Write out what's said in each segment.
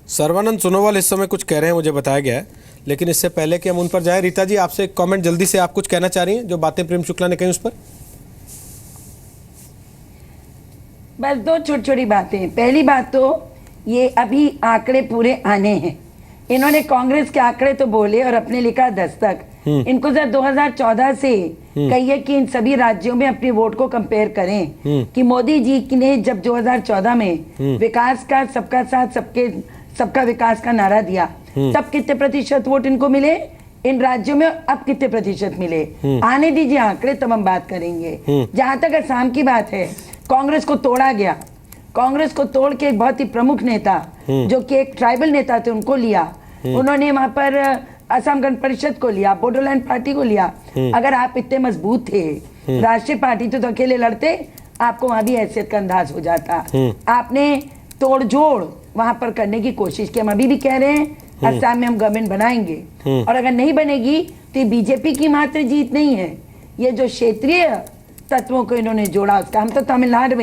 सर्बानंद सोनोवाल इस समय कुछ कह रहे हैं, मुझे बताया गया है, लेकिन इससे पहले कि हम उन पर जाएं, रीता जी आपसे एक कमेंट जल्दी से, आप कुछ कहना चाह रही हैं जो बातें प्रेम शुक्ला ने कही उस पर? बस दो छोटी छोटी बातें। पहली बात तो ये अभी आंकड़े पूरे आने हैं। इन्होंने कांग्रेस के आंकड़े तो बोले और अपने लिखा दस्तक। इनको जरा 2014 से कहिए कि इन सभी राज्यों में अपने वोट को कंपेयर करें कि मोदी जी ने जब 2014 में विकास का, सबका साथ सबका विकास का नारा दिया, तब कितने प्रतिशत वोट इनको मिले इन राज्यों में, अब कितने प्रतिशत मिले। आने दीजिए आंकड़े, तब हम बात करेंगे। जहां तक असम की बात है, कांग्रेस को तोड़ा गया। कांग्रेस को तोड़ के एक बहुत ही प्रमुख नेता जो कि एक ट्राइबल नेता थे उनको लिया। उन्होंने वहां पर असम गण परिषद को लिया, बोडोलैंड पार्टी को लिया। अगर आप इतने मजबूत थे, राष्ट्रीय पार्टी तो अकेले लड़ते, आपको वहां भी हैसियत का अंदाज हो जाता। आपने तोड़ जोड़ वहां पर करने की कोशिश की। हम अभी भी कह रहे हैं असम में हम गवर्नमेंट बनाएंगे, और अगर नहीं बनेगी तो बीजेपी की मात्र जीत नहीं है, ये जो क्षेत्रीय तत्वों को इन्होंने जोड़ा उसका। हम तो तमिलनाडु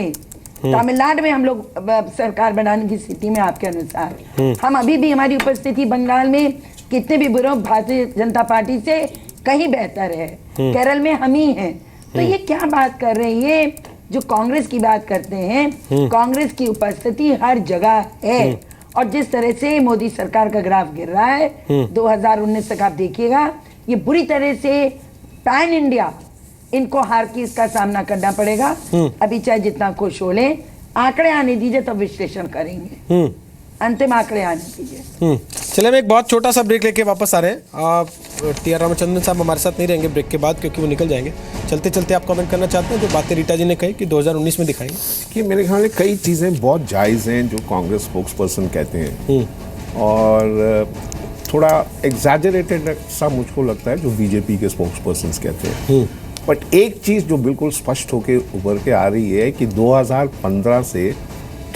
में हम लोग सरकार बनाने की स्थिति में, आपके अनुसार हम अभी भी, हमारी उपस्थिति बंगाल में कितने भी बुरे, भारतीय जनता पार्टी से कहीं बेहतर है। केरल में हम ही हैं। तो ये क्या बात कर रहे हैं, ये जो कांग्रेस की बात करते हैं, कांग्रेस की उपस्थिति हर जगह है। और जिस तरह से मोदी सरकार का ग्राफ गिर रहा है 2019 तक, आप देखिएगा ये बुरी तरह से पैन इंडिया इनको हार की इसका सामना करना पड़ेगा। अभी चाहे जितना खुश हो लें, आंकड़े आने दीजिए तब विश्लेषण करेंगे। अंतिम आंकड़े आने दीजिए। चलिए, हम एक बहुत छोटा सा ब्रेक लेके वापस आ रहे हैं। आप टी.आर. रामचंद्रन साहब हमारे साथ नहीं रहेंगे ब्रेक के बाद, क्योंकि वो निकल जाएंगे। चलते चलते आप कमेंट करना चाहते हैं जो बातें रीता जी ने कही कि 2019 में दिखाएंगे? कि मेरे ख्याल में कई चीज़ें बहुत जायज़ हैं जो कांग्रेस स्पोक्स पर्सन कहते हैं, और थोड़ा एग्जैजरेटेड सा मुझको लगता है जो बीजेपी के स्पोक्स पर्सन कहते हैं। बट एक चीज़ जो बिल्कुल स्पष्ट होकर उभर के आ रही है कि 2015 से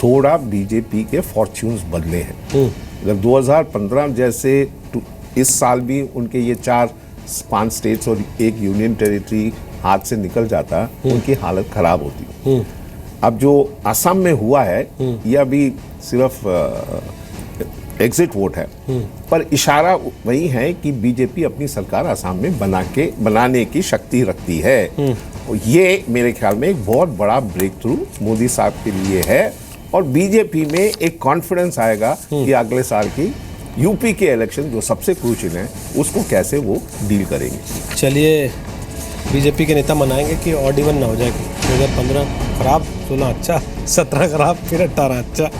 थोड़ा बीजेपी के फॉर्च्यून्स बदले हैं। अगर 2015 जैसे इस साल भी उनके ये 4-5 स्टेट्स और एक यूनियन टेरिटरी हाथ से निकल जाता, उनकी हालत खराब होती। अब जो असम में हुआ है, ये अभी सिर्फ एग्जिट वोट है, पर इशारा वही है कि बीजेपी अपनी सरकार असम में बनाने की शक्ति रखती है। और ये मेरे ख्याल में एक बहुत बड़ा ब्रेक थ्रू मोदी साहब के लिए है, और बीजेपी में एक कॉन्फिडेंस आएगा कि अगले साल की यूपी के इलेक्शन जो सबसे क्रूशियल है, उसको कैसे वो डील करेंगे। चलिए, बीजेपी के नेता मनाएंगे कि ऑड इवन ना हो जाए। 2015 खराब, 16 अच्छा, 17 खराब, फिर 18 अच्छा।